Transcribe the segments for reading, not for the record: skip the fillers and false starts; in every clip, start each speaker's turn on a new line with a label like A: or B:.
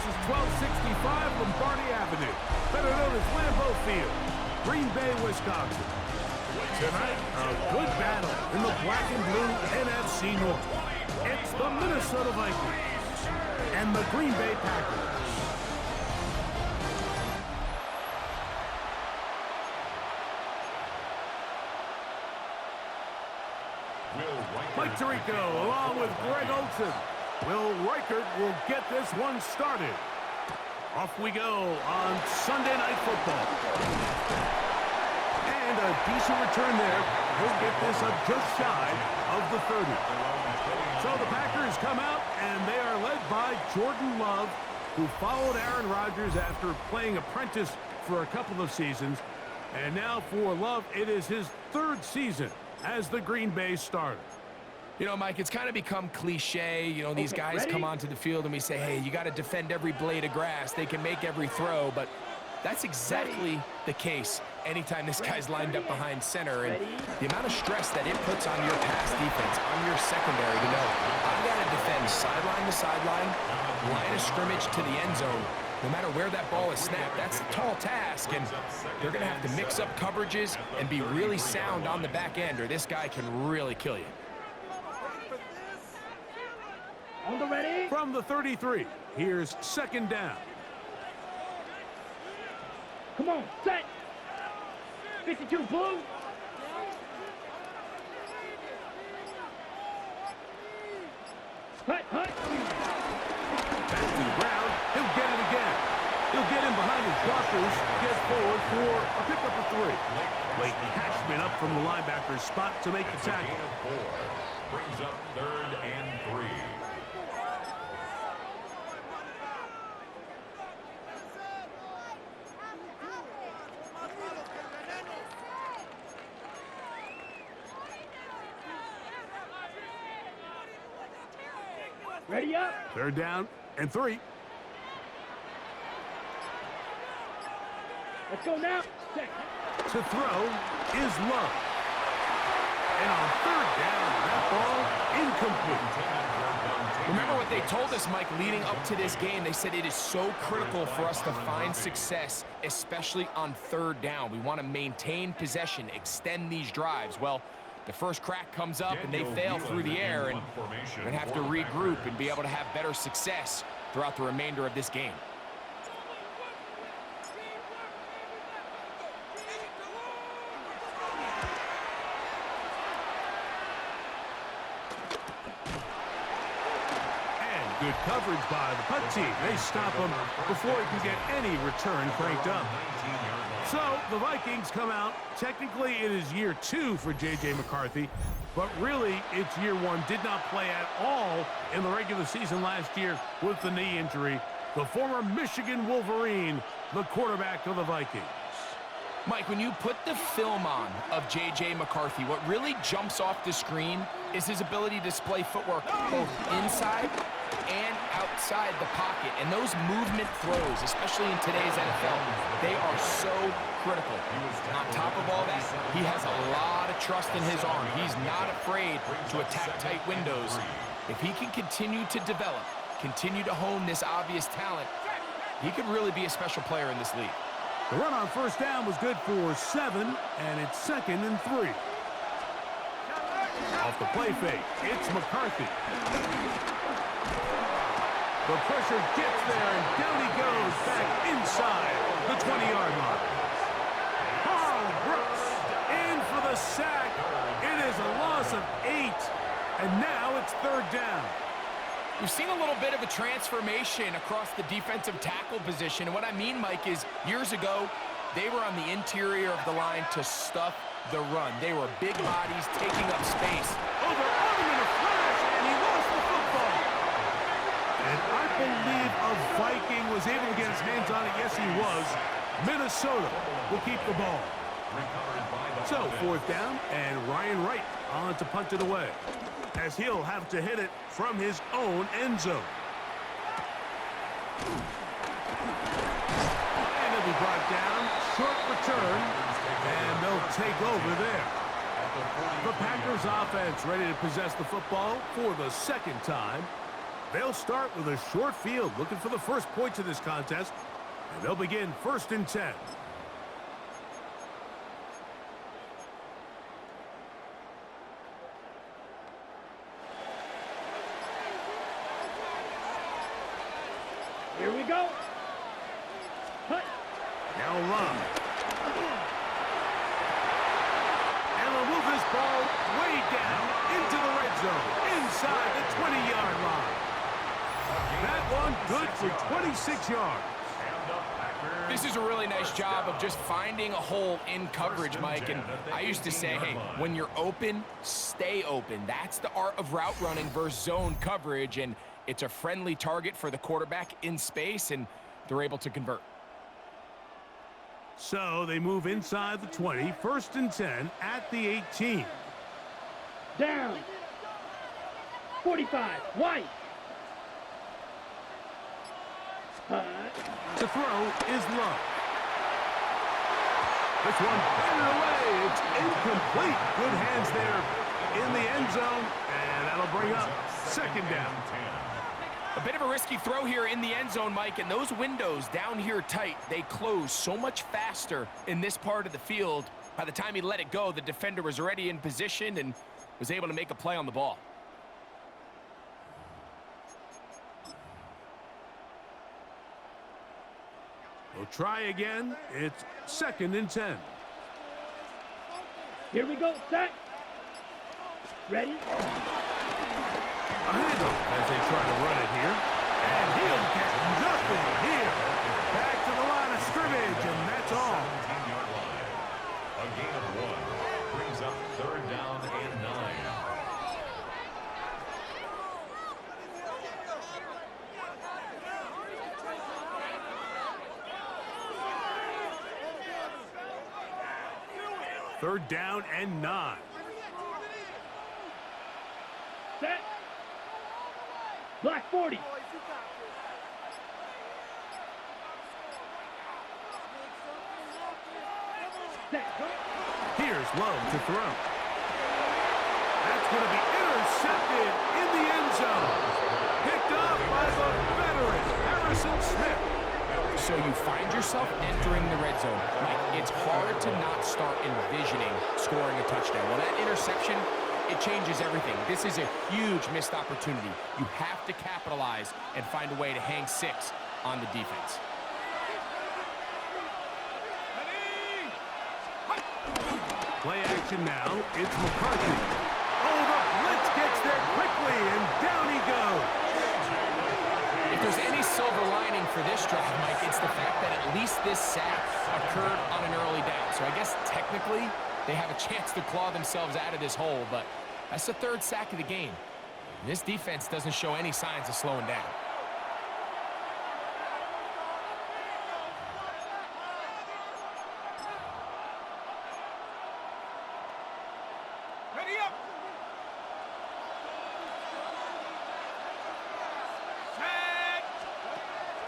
A: is 1265 Lombardi Avenue, better known as Lambeau Field, Green Bay, Wisconsin. Tonight, a good battle in the black and blue NFC North. It's the Minnesota Vikings and the Green Bay Packers. Mike Tirico along with Greg Olsen. Will Reichert will get this one started. Off we go on Sunday Night Football. And a decent return there. He'll get this up just shy of the 30. So the Packers come out, and they are led by Jordan Love, who followed Aaron Rodgers after playing apprentice for a couple of seasons. And now for Love, it is his third season as the Green Bay starter.
B: You know, Mike, it's kind of become cliche. You know, these guys come onto the field and we say, hey, you got to defend every blade of grass. They can make every throw, but that's exactly the case anytime this guy's lined up behind center. And the amount of stress that it puts on your pass defense, on your secondary to know, I've got to defend sideline to sideline, line of scrimmage to the end zone. No matter where that ball is snapped, that's a tall task, and they're going to have to mix up coverages and be really sound on the back end, or this guy can really kill you.
A: From the 33, here's second down.
C: Come on, set. 52 blue. Hut.
A: Back to the ground. He'll get it again. He'll get in behind his blockers, get forward for a pickup of 3. Blake Cashman up from the linebacker's spot to make the tackle.
D: Brings up 3rd and 3.
C: Ready up.
A: 3rd down and 3.
C: Let's go now. Check.
A: To throw is Love. And on 3rd down, that ball incomplete.
B: Remember what they told us, Mike, leading up to this game. They said it is so critical for us to find success, especially on 3rd down. We want to maintain possession, extend these drives. Well, the first crack comes up and they fail through the air, and we're going to have to regroup and be able to have better success throughout the remainder of this game.
A: And good coverage by the punt team. They stop him before he can get any return cranked up. So the Vikings come out. Technically, it is year 2 for J.J. McCarthy, but really, it's year 1. Did not play at all in the regular season last year with the knee injury. The former Michigan Wolverine, the quarterback of the Vikings.
B: Mike, when you put the film on of J.J. McCarthy, what really jumps off the screen is his ability to display footwork both inside and outside the pocket. And those movement throws, especially in today's NFL, they are so critical. On top of all that, he has a lot of trust in his arm. He's not afraid to attack tight windows. If he can continue to develop, continue to hone this obvious talent, he could really be a special player in this league.
A: The run on 1st down was good for 7, and it's 2nd and 3. Off the play fake, it's McCarthy. The pressure gets there, and down he goes back inside the 20-yard line. Carl Brooks in for the sack. It is a loss of 8, and now it's 3rd down.
B: We've seen a little bit of a transformation across the defensive tackle position. And what I mean, Mike, is years ago, they were on the interior of the line to stuff the run. They were big bodies taking up space.
A: Over Autumn in a flash, and he lost the football. And I believe a Viking was able to get his hands on it. Yes, he was. Minnesota will keep the ball. So, 4th down, and Ryan Wright on to punt it away, as he'll have to hit it from his own end zone. And he'll be brought down, short return, and they'll take over there. The Packers offense ready to possess the football for the 2nd time. They'll start with a short field, looking for the first points of this contest. And they'll begin 1st and 10.
C: Here we go. Cut.
A: Now run. And they'll move this ball way down into the red zone, inside the 20-yard line. That one good for 26 yards.
B: This is a really nice job of just finding a hole in coverage, Mike. And I used to say, hey, when you're open, stay open. That's the art of route running versus zone coverage. And it's a friendly target for the quarterback in space, and they're able to convert.
A: So they move inside the 20, 1st and 10 at the 18.
C: Down. 45. White.
A: The throw is low. This one batted away. It's incomplete. Good hands there in the end zone, and that'll bring up 2nd down.
B: A bit of a risky throw here in the end zone, Mike, and those windows down here tight, they close so much faster in this part of the field. By the time he let it go, the defender was already in position and was able to make a play on the ball.
A: We'll try again. It's 2nd and 10.
C: Here we go. Set. Ready.
A: A handoff as they try to run it here. And he'll get nothing here. Back to the line of scrimmage, and that's all.
D: 17-yard line. A gain of 1 brings up 3rd down and 9.
A: Third down and 9.
C: Set. Black 40. Set.
A: Here's Love to throw. That's going to be intercepted in the end zone. Picked up by the veteran, Harrison Smith.
B: So you find yourself entering the red zone. Like, it's hard to not start envisioning scoring a touchdown. Well, that interception, it changes everything. This is a huge missed opportunity. You have to capitalize and find a way to hang 6 on the defense.
A: Play action now. It's McCarthy. Oh, the blitz gets there quickly, and down he goes.
B: If there's any silver lining for this drive, Mike, it's the fact that at least this sack occurred on an early down. So I guess technically they have a chance to claw themselves out of this hole, but that's the 3rd sack of the game. This defense doesn't show any signs of slowing down.
A: Ready up.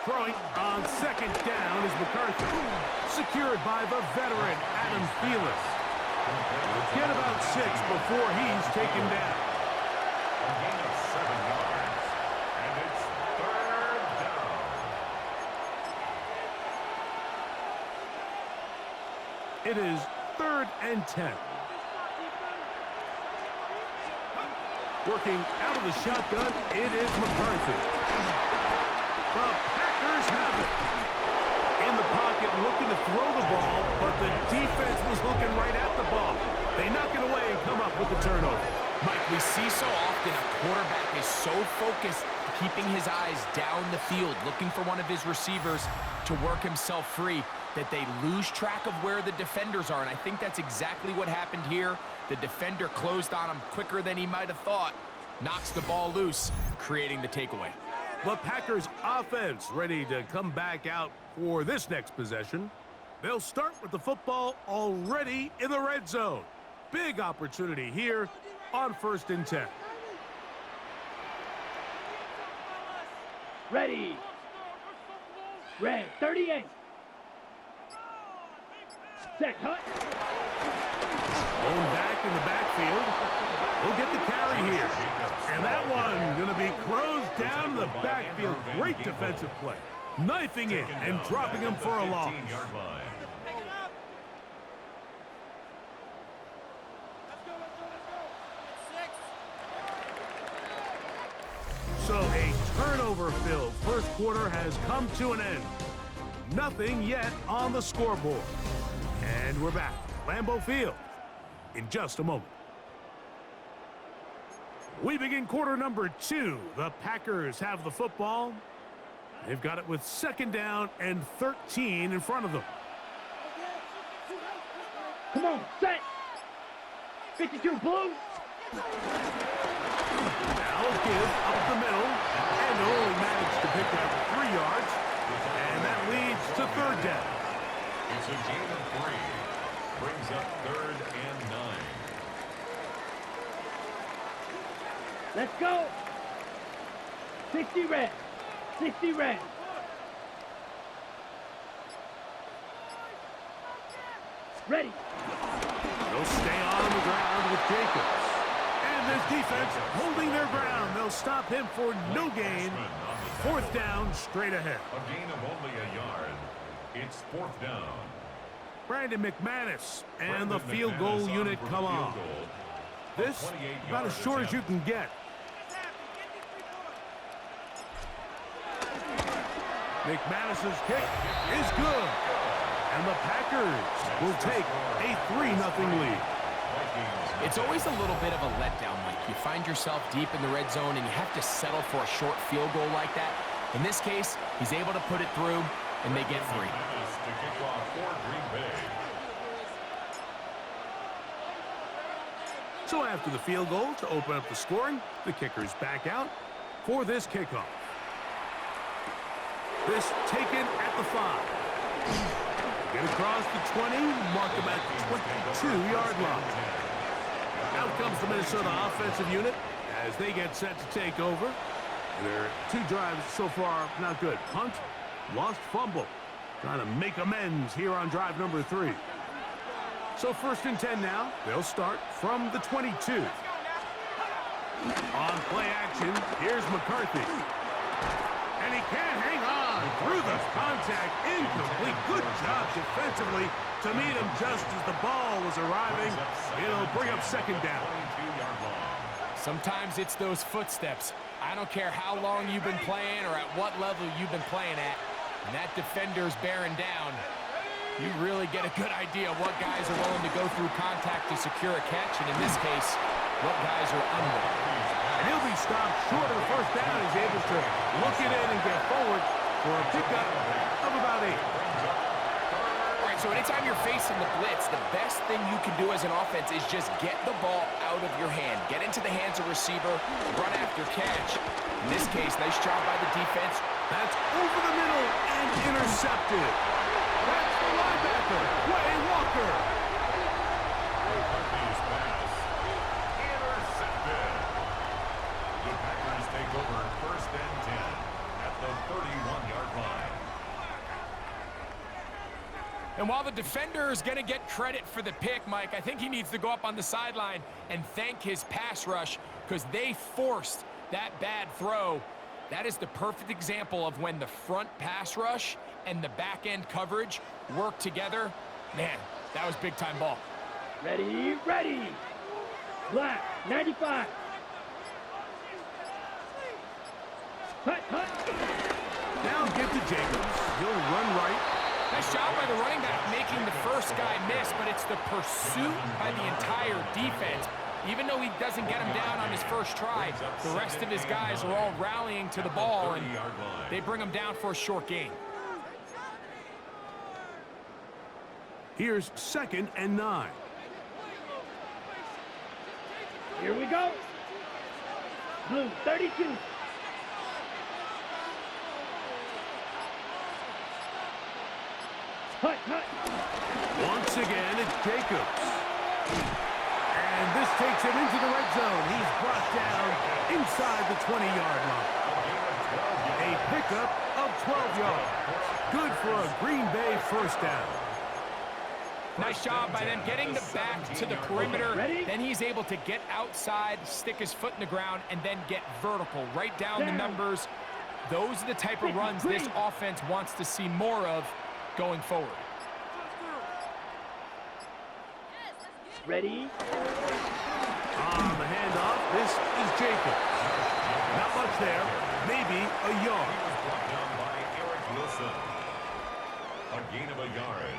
A: Throwing on 2nd down is McCarthy. Secured by the veteran, Adam Felix. Get about 6 before he's taken down.
D: A gain of 7 yards. And it's 3rd down.
A: It is 3rd and 10. Working out of the shotgun, it is McCarthy. The Packers have it. In the pocket, looking to throw the ball, but the defense was looking right at the ball. They knock it away and come up with the turnover.
B: Mike, we see so often a quarterback is so focused, keeping his eyes down the field, looking for one of his receivers to work himself free, that they lose track of where the defenders are. And I think that's exactly what happened here. The defender closed on him quicker than he might have thought, knocks the ball loose, creating the takeaway.
A: The Packers offense ready to come back out for this next possession. They'll start with the football already in the red zone. Big opportunity here on 1st and 10.
C: Ready. Red 38. Set. Cut.
A: Going back in the backfield. We'll get the carry here. And that one going to be closed down to the backfield. Great defensive play. Knifing it and dropping him for a loss. So a turnover-filled first quarter has come to an end. Nothing yet on the scoreboard. And we're back at Lambeau Field in just a moment. We begin quarter number 2. The Packers have the football. They've got it with 2nd down and 13 in front of them.
C: Come on, set. 52 blue.
A: Now give up the middle and only managed to pick up 3 yards. And that leads to 3rd down.
D: It's a gain of 3. Brings up 3rd and 9.
C: Let's go. 60 red. 60 red. Ready.
A: They'll stay on the ground with Jacobs. And this defense holding their ground. They'll stop him for no gain. 4th down straight ahead.
D: A gain of only a yard. It's 4th down.
A: Brandon McManus and the field goal unit come on. This about as short as you can get. McManus's kick is good. And the Packers will take a 3-0 lead.
B: It's always a little bit of a letdown, Mike. You find yourself deep in the red zone and you have to settle for a short field goal like that. In this case, he's able to put it through, and they get 3.
D: To kick off for Green Bay.
A: So after the field goal to open up the scoring, the kicker's back out for this kickoff. This taken at the 5. Get across the 20, mark him at the 22-yard line. Out comes the Minnesota offensive unit as they get set to take over. Their 2 drives so far not good. Punt, lost fumble. Trying to make amends here on drive number 3. So 1st and 10 now. They'll start from the 22. On play action, here's McCarthy. And he can't hang on through the contact. Incomplete. Good job defensively to meet him just as the ball was arriving. It'll bring up 2nd down.
B: Sometimes it's those footsteps. I don't care how long you've been playing or at what level you've been playing at. When that defender's bearing down, you really get a good idea of what guys are willing to go through contact to secure a catch, and in this case, what guys are unwilling.
A: And he'll be stopped short of the 1st down. He's able to look it in and get forward for a pickup of about 8.
B: All right, so anytime you're facing the blitz, the best thing you can do as an offense is just get the ball out of your hand. Get into the hands of receiver, run after catch. In this case, nice job by the defense.
A: That's over the middle and intercepted. That's the linebacker, Quay Walker.
D: McCarthy's pass. Intercepted. The Packers take over 1st and 10 at the 31-yard line.
B: And while the defender is going to get credit for the pick, Mike, I think he needs to go up on the sideline and thank his pass rush because they forced that bad throw. That is the perfect example of when the front pass rush and the back end coverage work together. Man, that was big time ball.
C: Ready, ready. Black, 95. Hut, hut.
A: Now give to Jacobs. He'll run right.
B: Nice job by the running back making the first guy miss, but it's the pursuit by the entire defense. Even though he doesn't get him down on his first try, the rest of his guys are all rallying to the ball, and they bring him down for a short gain.
A: Here's 2nd and 9.
C: Here we go. Blue, 32. Hut, hut.
A: Once again, it's Jacobs. And this takes him into the red zone. He's brought down inside the 20-yard line. A pickup of 12 yards. Good for a Green Bay 1st down.
B: Nice job by them getting the back to the perimeter. Then he's able to get outside, stick his foot in the ground, and then get vertical. Right down the numbers. Those are the type of runs this offense wants to see more of going forward.
C: Ready?
A: On the handoff, this is Jacobs. Not much there, maybe a yard.
D: He was brought down by Eric Wilson. A gain of a yard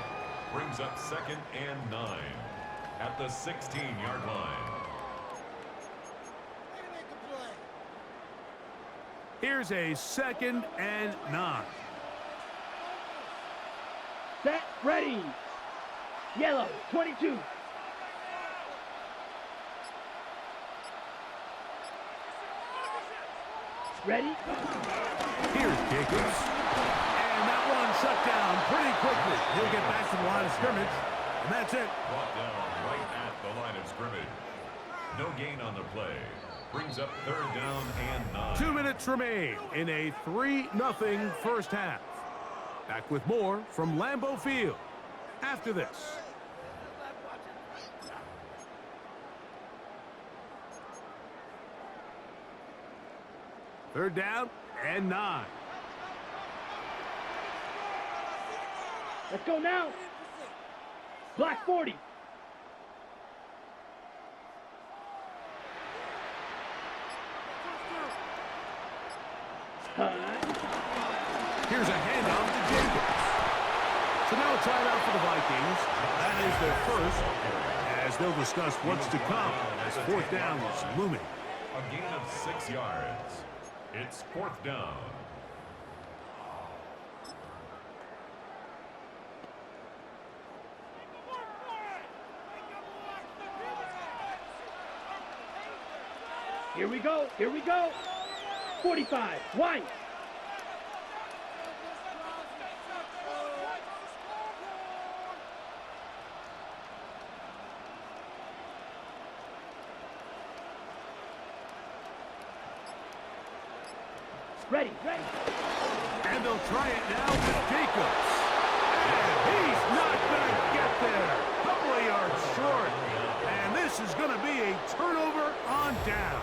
D: brings up 2nd and 9 at the 16-yard line.
A: Here's a 2nd and 9.
C: Set, ready. Yellow, 22. Ready?
A: Here's Jacobs. And that one shut down pretty quickly. He'll get back to the line of scrimmage, and that's it.
D: Brought down right at the line of scrimmage. No gain on the play. Brings up 3rd down and 9.
A: 2 minutes remain in a 3-0 first half. Back with more from Lambeau Field after this. Third down and 9.
C: Let's go now. Black 40.
A: Here's a handoff to Jacobs. So now a timeout for the Vikings. That is their first, as they'll discuss what's to come as 4th down is looming.
D: A gain of 6 yards. It's 4th down.
C: Here we go. Here we go. 45. White. Ready, ready.
A: And they'll try it now with Jacobs. And he's not going to get there. Couple of yards short. And this is going to be a turnover on downs.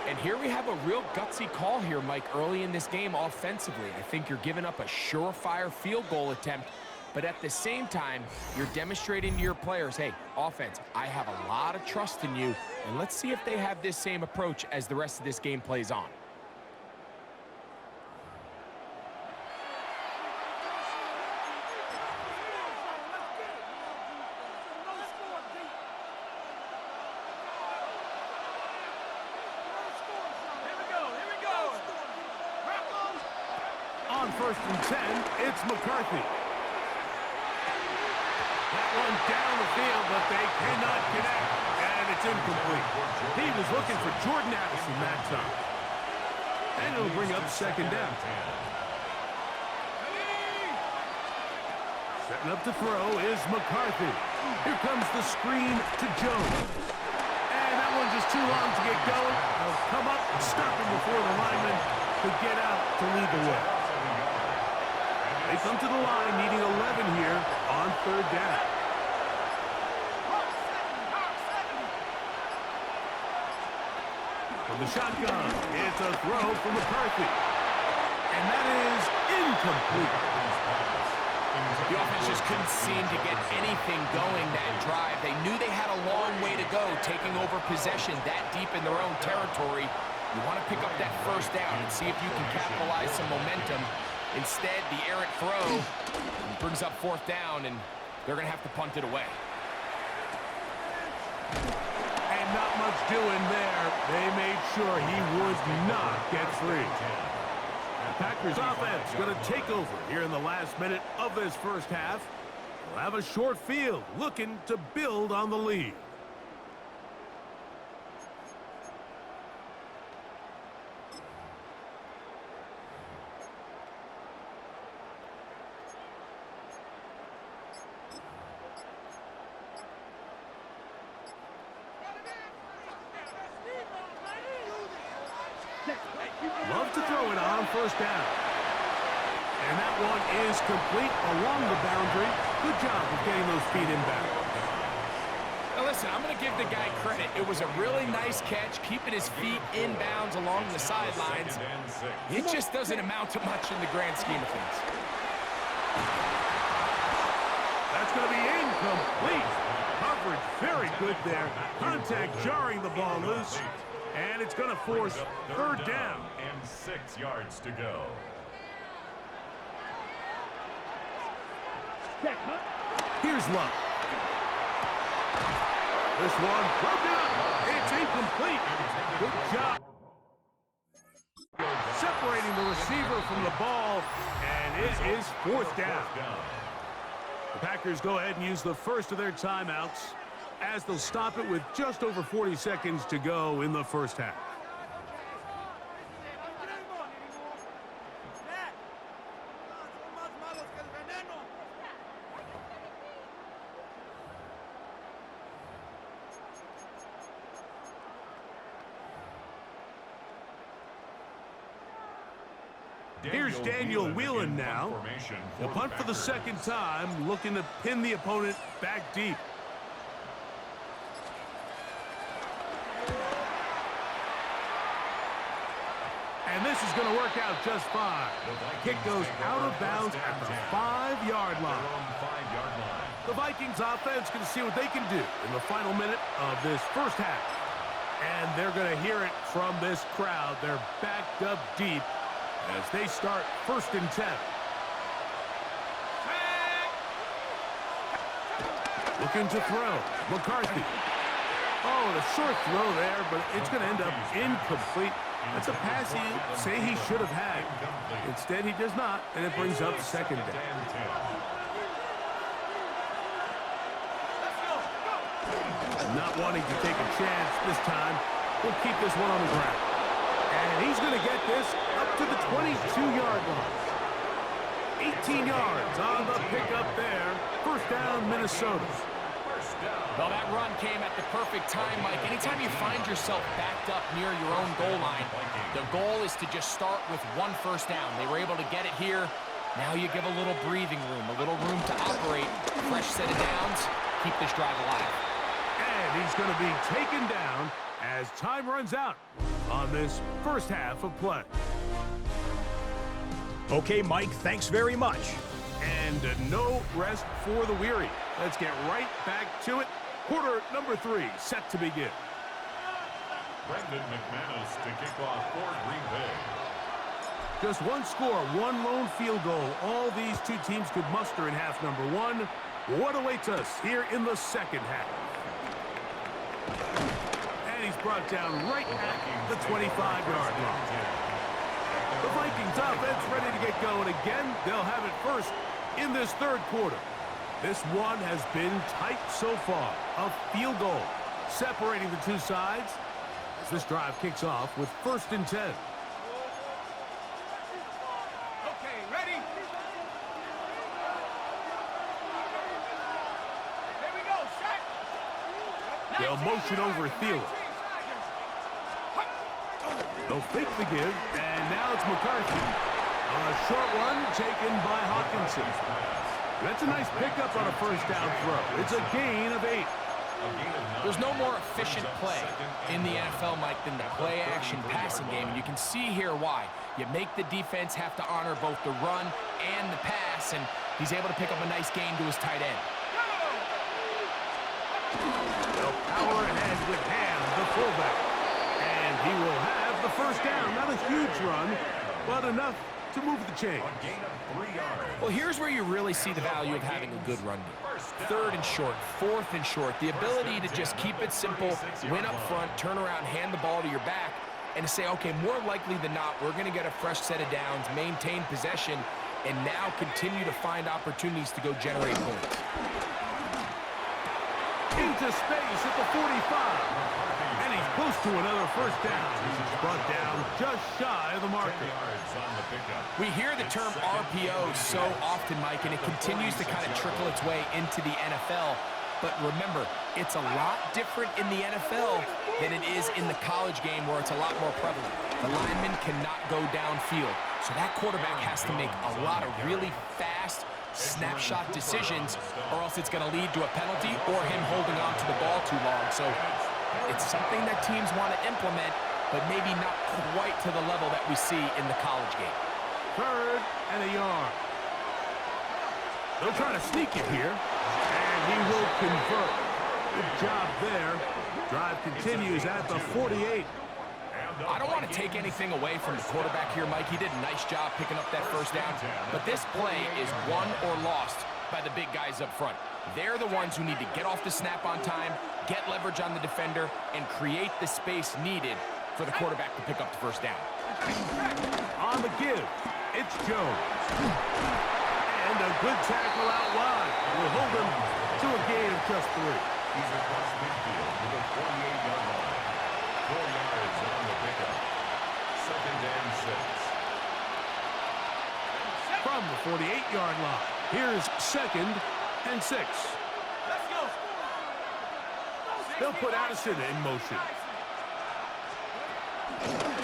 B: And here we have a real gutsy call here, Mike, early in this game offensively. I think you're giving up a surefire field goal attempt, but at the same time, you're demonstrating to your players, hey, offense, I have a lot of trust in you, and let's see if they have this same approach as the rest of this game plays on.
A: On 1st and 10, it's McCarthy. That one down the field, but they cannot connect, and it's incomplete. He was looking for Jordan Addison that time. And it'll bring up 2nd down. Setting up to throw is McCarthy. Here comes the screen to Jones. And that one just too long to get going. They'll come up and stop him before the lineman could get out to lead the way. They come to the line needing 11 here on 3rd down. From the shotgun, it's a throw from McCarthy. And that is incomplete.
B: The offense just couldn't seem to get anything going that drive. They knew they had a long way to go, taking over possession that deep in their own territory. You want to pick up that 1st down and see if you can capitalize some momentum. Instead, the errant throw brings up 4th down, and they're going to have to punt it away.
A: And not much doing there. They made sure he would not get free. The Packers offense going to take over here in the last minute of this first half. They'll have a short field looking to build on the lead. Love to throw it on 1st down. And that one is complete along the boundary. Good job of getting those feet inbound.
B: Now listen, I'm going to give the guy credit. It was a really nice catch, keeping his feet inbounds along the sidelines. It just doesn't amount to much in the grand scheme of things.
A: That's going to be incomplete. Coverage very good there. Contact jarring the ball loose. And it's going to force third down.
D: And 6 yards to go.
A: Here's Luck. This one broken up. It's incomplete. Good job separating the receiver from the ball, and it is fourth down. The Packers go ahead and use the first of their timeouts as they'll stop it with just over 40 seconds to go in the first half. Here's Daniel Whelan now. He'll punt for the second time, looking to pin the opponent back deep. And this is going to work out just fine. Kick goes out of bounds at the 5-yard line. The Vikings offense going to see what they can do in the final minute of this first half. And they're going to hear it from this crowd. They're backed up deep as they start 1st and 10. Looking to throw. McCarthy. Oh, the short throw there, but it's going to end up incomplete. That's a pass he say he should have had. Instead, he does not, and it brings up second down. Not wanting to take a chance this time, we'll keep this one on the ground. And he's going to get this up to the 22-yard line. 18 yards on the pickup there. First down, Minnesota.
B: Well, that run came at the perfect time, Mike. Anytime you find yourself backed up near your own goal line, the goal is to just start with 1 first down. They were able to get it here. Now you give a little breathing room, a little room to operate. Fresh set of downs, keep this drive alive.
A: And he's going to be taken down as time runs out on this first half of play.
E: Okay, Mike, thanks very much.
A: And no rest for the weary. Let's get right back to it. Quarter number 3 set to begin.
D: Brendan McManus to kick off for Green Bay.
A: Just one score, one lone field goal. All these two teams could muster in half number 1. What awaits us here in the second half? And he's brought down right at the 25-yard line. The Vikings offense ready to get going again. They'll have it first in this third quarter. This one has been tight so far. A field goal separating the two sides as this drive kicks off with 1st and 10.
C: Okay, ready? Here we go, set.
A: They'll motion over Thielen. They'll fake the give, and now it's McCarthy. On a short run taken by Hawkinson. That's a nice pickup on a first down throw. It's a gain of 8.
B: There's no more efficient play in the NFL, Mike, than the play-action passing game, and you can see here why. You make the defense have to honor both the run and the pass, and he's able to pick up a nice gain to his tight end.
A: They'll power ahead with Ham, the fullback. And he will have the first down. Not a huge run, but enough to move the chains.
B: Well, here's where you really see the value of having a good run game. 3rd and short, 4th and short. The ability to just keep it simple, win up front, turn around, hand the ball to your back, and to say, okay, more likely than not, we're going to get a fresh set of downs, maintain possession, and now continue to find opportunities to go generate points.
A: Into space at the 45. And he's close to another first down. He's brought down just shy of the marker.
B: We hear the term RPO so often, Mike, and it continues to kind of trickle its way into the NFL. But remember, it's a lot different in the NFL than it is in the college game where it's a lot more prevalent. The lineman cannot go downfield. So that quarterback has to make a lot of really fast, snapshot decisions, or else it's going to lead to a penalty or him holding on to the ball too long. So it's something that teams want to implement, but maybe not quite to the level that we see in the college game.
A: 3rd and a yard. They'll try to sneak it here, and he will convert. Good job there. Drive continues at the 48.
B: I don't want to take anything away from the quarterback here, Mike. He did a nice job picking up that first down, but this play is won or lost by the big guys up front. They're the ones who need to get off the snap on time, get leverage on the defender, and create the space needed for the quarterback to pick up the first down.
A: On the give, it's Jones. And a good tackle out wide will hold him to a gain of just 3.
D: He's across midfield to the 48-yard line. 4 yards on the pickup. 2nd and 6.
A: From the 48-yard line, here's 2nd and 6.
C: Let's go.
A: They'll put Addison in motion.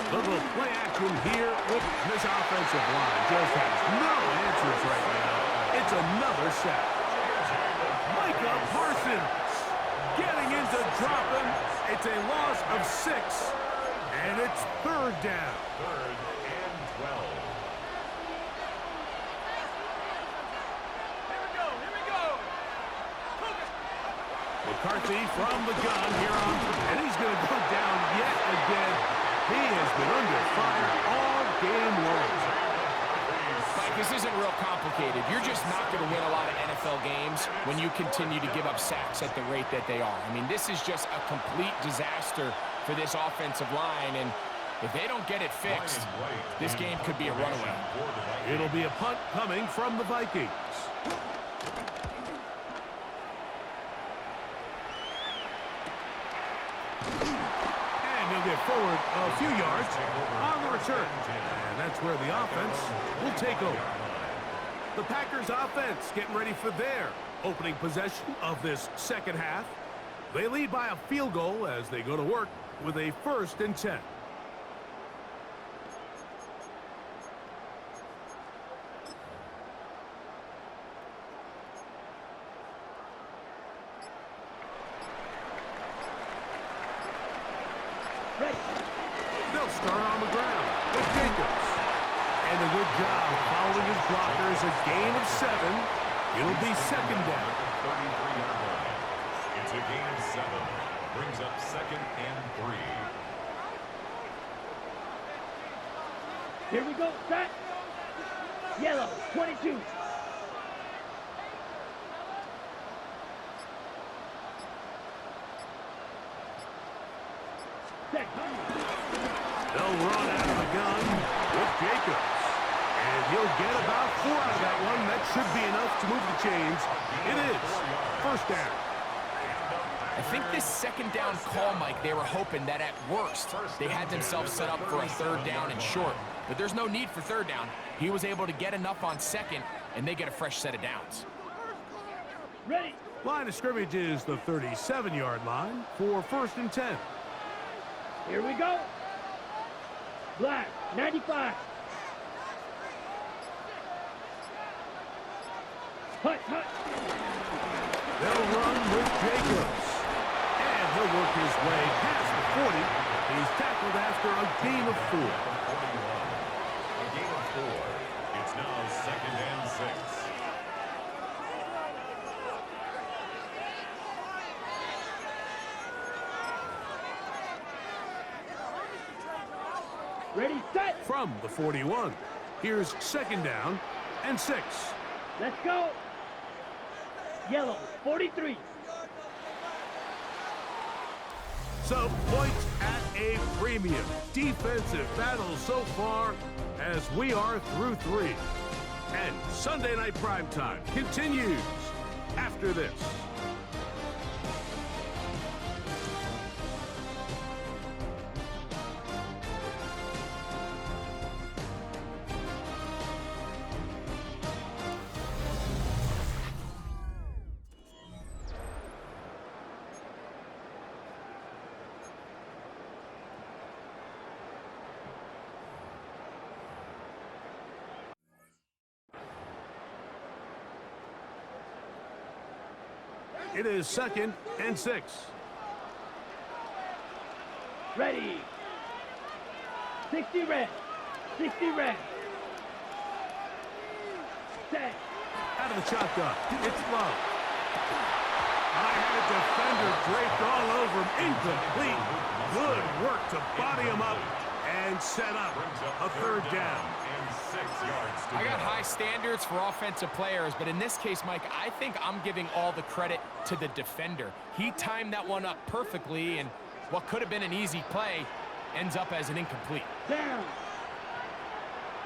A: Little play action here with this offensive line. Just has no answers right now. It's another sack. Micah Parsons getting into dropping. It's a loss of 6, and it's 3rd down.
D: 3rd and 12.
C: Here we go.
A: McCarthy from the gun here on, and he's going to go down yet again. He has been under fire all game long.
B: Mike, this isn't real complicated. You're just not going to win a lot of NFL games when you continue to give up sacks at the rate that they are. I mean, this is just a complete disaster for this offensive line, and if they don't get it fixed, this game could be a runaway.
A: It'll be a punt coming from the Vikings. And he'll get forward a few yards on the return. And that's where the offense will take over. The Packers offense getting ready for their opening possession of this second half. They lead by a field goal as they go to work with a 1st and 10. They'll start on the ground with Jacobs. And a good job following his blockers. A gain of 7. It'll be 2nd down.
D: 33-yard line. It's a gain of 7. Brings up 2nd and 3.
C: Here we go. Set. Yellow, 22. Set.
A: They'll run out of the gun with Jacobs. And he'll get about 4 out of that one. That should be enough to move the chains. It is 1st down.
B: I think this 2nd down call, Mike, they were hoping that at worst they had themselves set up for a 3rd down and short. But there's no need for 3rd down. He was able to get enough on 2nd, and they get a fresh set of downs.
C: Ready.
A: Line of scrimmage is the 37-yard line for 1st and 10.
C: Here we go. Black, 95. Hut, hut.
A: They'll run with Jacobs. And he'll work his way past the 40. He's tackled after a gain of 4.
D: 41. A gain of 4. It's now 2nd and 6.
C: Ready, set.
A: From the 41, here's 2nd down and 6.
C: Let's go. Yellow, 43.
A: So points at a premium. Defensive battle so far as we are through 3. And Sunday Night Primetime continues after this. It is 2nd and 6.
C: Ready. 60 red. 60 red. Set.
A: Out of the shotgun. It's low. I had a defender draped all over him. Incomplete. Good work to body him up and set up a 3rd down.
B: I got high standards for offensive players, but in this case, Mike, I think I'm giving all the credit to the defender. He timed that one up perfectly, and what could have been an easy play ends up as an incomplete.
C: Down.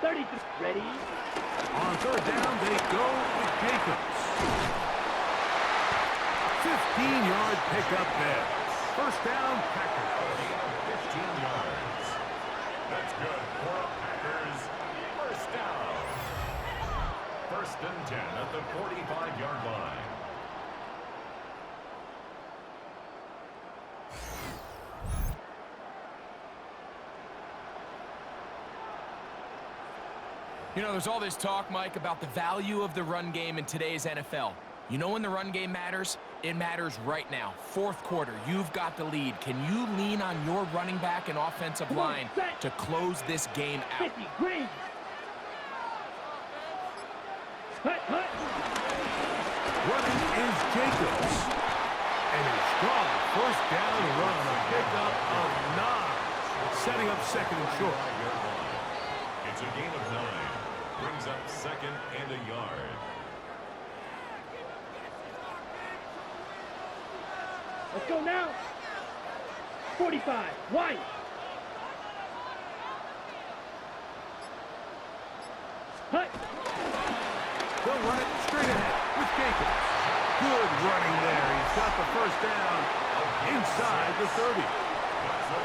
C: 33. Ready.
A: On 3rd down, they go with Jacobs. 15-yard pickup there. 1st down, Packers.
D: 15 yards. That's good for a Packers 1st down. 1st and 10 at the 45-yard line.
B: You know, there's all this talk, Mike, about the value of the run game in today's NFL. You know when the run game matters? It matters right now. 4th quarter, you've got the lead. Can you lean on your running back and offensive line to close this game out?
C: 50. Green. Hut, hut.
A: Running is Jacobs. And a strong 1st down run, a pickup of 9. Setting up 2nd and short.
D: It's a gain of 9. Brings up 2nd and a yard.
C: Let's go now. 45. White. Hut.
A: They'll run it straight ahead with Jacobs. Good running there. He's got the 1st down inside the 30.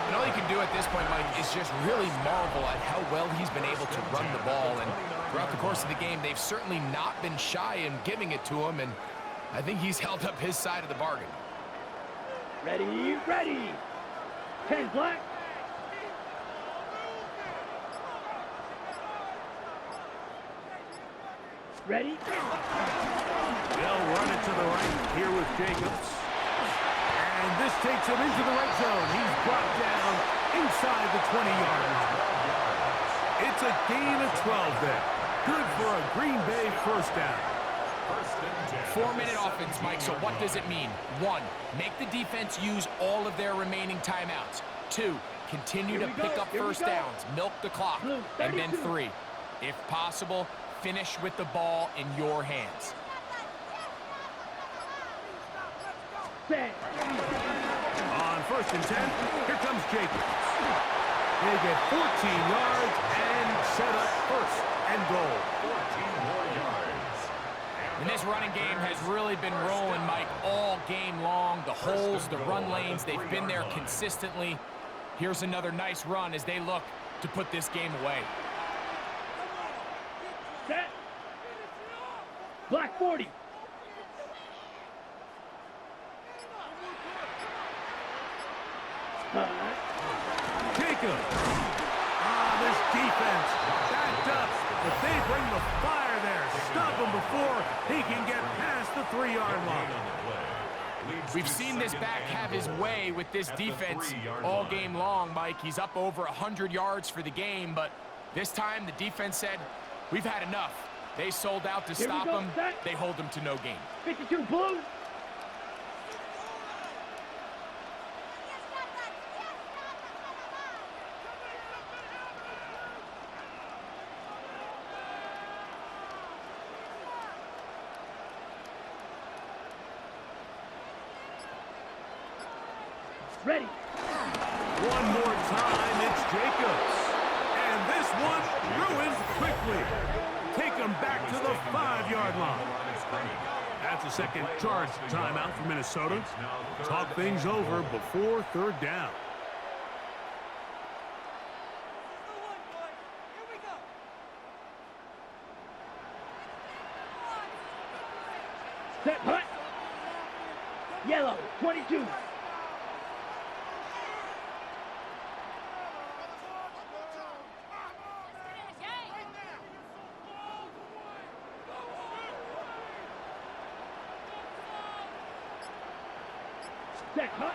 B: And all you can do at this point, Mike, is just really marvel at how well he's been able to run the ball. And throughout the course of the game, they've certainly not been shy in giving it to him. And I think he's held up his side of the bargain.
C: Ready, ready. 10 black. Ready.
A: They'll run it to the right here with Jacobs. And this takes him into the right zone. He's brought down inside the 20-yard line. It's a gain of 12 there. Good for a Green Bay 1st down.
B: 4-minute offense, Mike, so what does it mean? 1, make the defense use all of their remaining timeouts. 2, continue to pick up 1st downs, milk the clock. And then 3, if possible, finish with the ball in your hands.
A: On 1st and 10, here comes Jacobs. They get 14 yards and set up 1st and goal.
D: 14 more yards.
B: And this running game has really been rolling, Mike, all game long. The holes, the run lanes, they've been there consistently. Here's another nice run as they look to put this game away.
C: Set. Black 40.
A: Jacobs. This defense backed up, but they bring the fire there. Stop him before he can get past the 3-yard line.
B: We've seen this back have his way with this defense all game long, Mike. He's up over 100 yards for the game, but this time the defense said, we've had enough. They sold out to stop him. They hold him to no gain.
C: 52 blue. Ready.
A: One more time, it's Jacobs. And this one ruined quickly. Take him back to the 5-yard line. That's a second charge timeout for Minnesota. Talk things over before 3rd down.
C: Set. Hut. Yellow. 22. Set cut.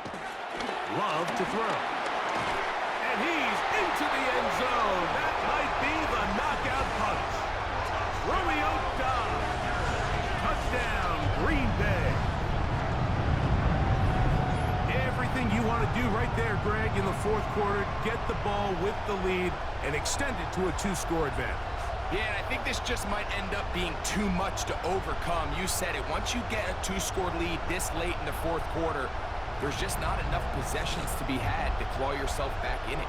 A: Love to throw. And he's into the end zone. That might be the knockout punch. Romeo Dobbs. Touchdown, Green Bay. Everything you want to do right there, Greg, in the fourth quarter. Get the ball with the lead and extend it to a 2-score advantage.
B: Yeah, and I think this just might end up being too much to overcome. You said it. Once you get a 2-score lead this late in the fourth quarter, there's just not enough possessions to be had to claw yourself back in it.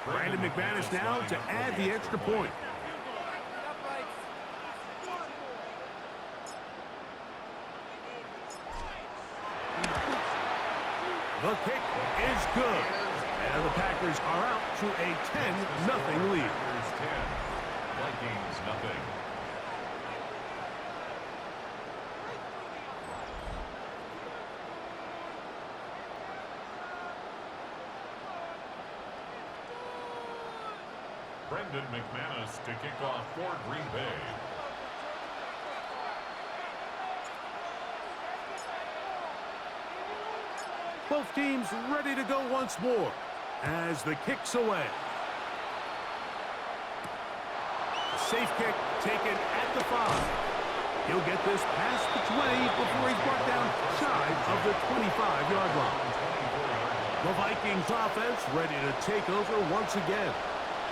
A: Brandon McManus now to add the extra point. The kick is good. And the Packers are out to a 10-0 lead.
D: 10, Vikings nothing. Brendan McManus to kick off for Green Bay.
A: Both teams ready to go once more as the kick's away. Safe kick taken at the 5. He'll get this past the 20 before he's brought down shy of the 25-yard line. The Vikings offense ready to take over once again.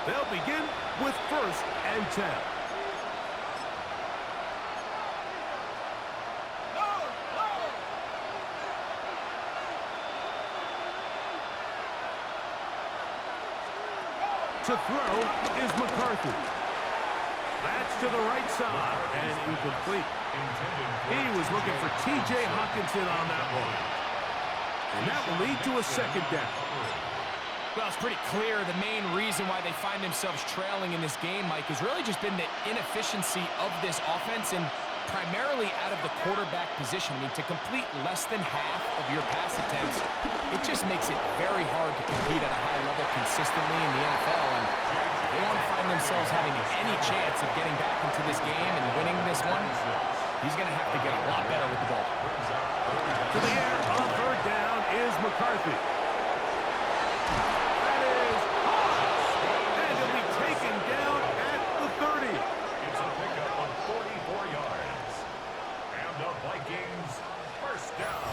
A: They'll begin with 1st and 10. To throw is McCarthy. That's to the right side and incomplete. He was looking for T.J. Hockenson on that one. And that will lead to a 2nd down.
B: Well, it's pretty clear the main reason why they find themselves trailing in this game, Mike, has really just been the inefficiency of this offense and primarily out of the quarterback position. I mean, to complete less than half of your pass attempts, it just makes it very hard to compete at a high level consistently in the NFL. And they want to find themselves having any chance of getting back into this game and winning this one. He's going to have to get a lot better with the ball.
A: To the air on 3rd down is McCarthy. That is hot. And he'll be taken down at the 30.
D: It's a pickup of 44 yards. And the Vikings first down.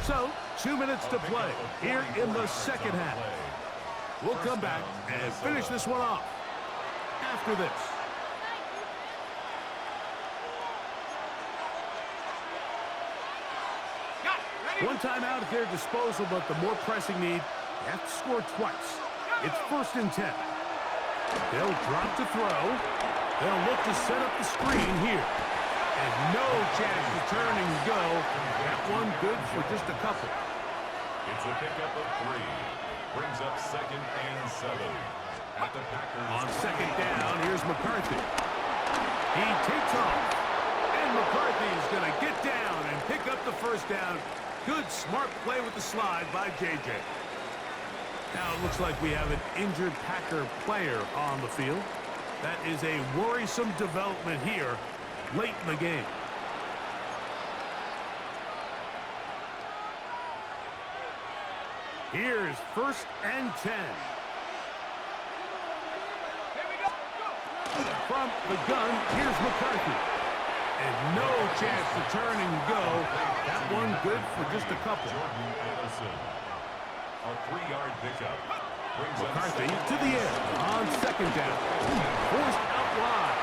A: So, 2 minutes to play here in the 2nd half. We'll come back and finish this one off after this. One timeout at their disposal, but the more pressing need, they have to score twice. It's 1st and 10. They'll drop to throw. They'll look to set up the screen here. And no chance to turn and go. That one good for just a couple.
D: It's a pickup of 3. Brings up 2nd and 7. At the Packers.
A: On 2nd down, here's McCarthy. He takes off. And McCarthy is going to get down and pick up the 1st down. Good, smart play with the slide by J.J. Now it looks like we have an injured Packer player on the field. That is a worrisome development here late in the game. Here's 1st and 10. From the gun, here's McCarthy. And no chance to turn and go. That one good for just a couple.
D: Jordan Addison. A 3-yard pickup.
A: McCarthy to the air on 2nd down. Forced out wide.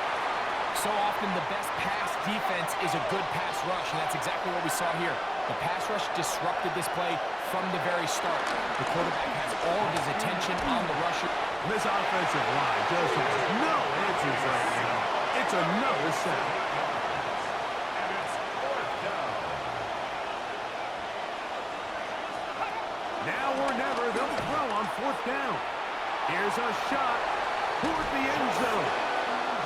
B: So often the best pass defense is a good pass rush, and that's exactly what we saw here. The pass rush disrupted this play from the very start. The quarterback has all of his attention on the rusher.
A: This offensive line just has no answers right now. It's another sack.
D: And it's 4th down.
A: Now or never, they'll throw on 4th down. Here's a shot toward the end zone.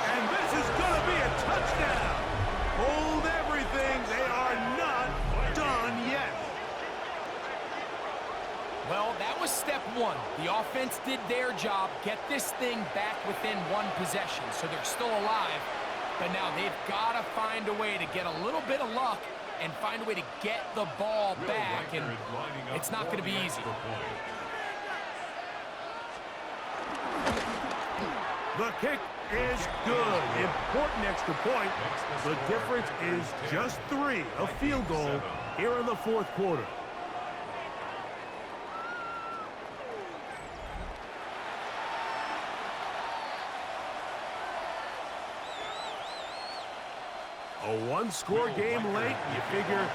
A: And this is going to be a touchdown. Hold everything. They are not done yet.
B: Well, that was step one. The offense did their job, get this thing back within one possession, so they're still alive. But now they've got to find a way to get a little bit of luck and find a way to get the ball back, and it's not going to be easy.
A: The kick is good. Important extra point. The difference is just 3, a field goal here in the fourth quarter. A one-score game late. You figure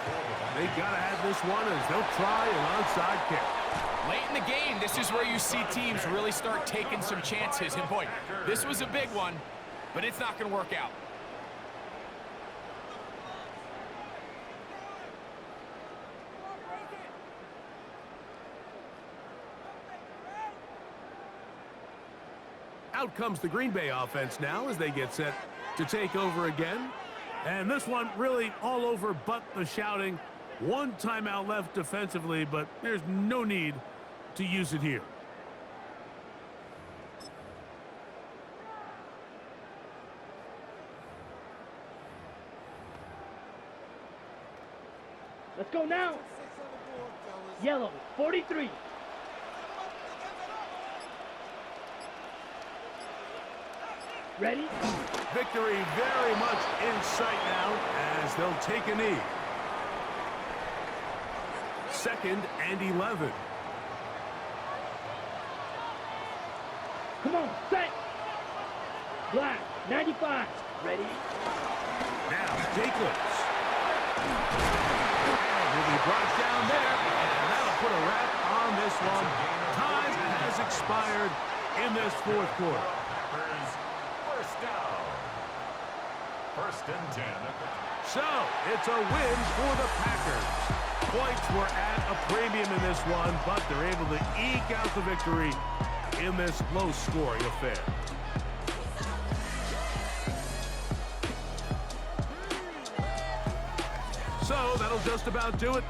A: they got to have this one as they'll try an onside kick.
B: Late in the game, this is where you see teams really start taking some chances. And boy, this was a big one, but it's not going to work out.
A: Out comes the Green Bay offense now as they get set to take over again. And this one really all over but the shouting. One timeout left defensively, but there's no need to use it here.
C: Let's go now. Yellow, 43. Ready?
A: Victory very much in sight now as they'll take a knee. 2nd and 11.
C: Come on, set. Black, 95. Ready?
A: Now, Jacobs. And he'll be brought down there, and that'll put a wrap on this one. Time has expired in this fourth quarter.
D: First down. 1st and 10.
A: So, it's a win for the Packers. Points were at a premium in this one, but they're able to eke out the victory in this low-scoring affair. So, that'll just about do it.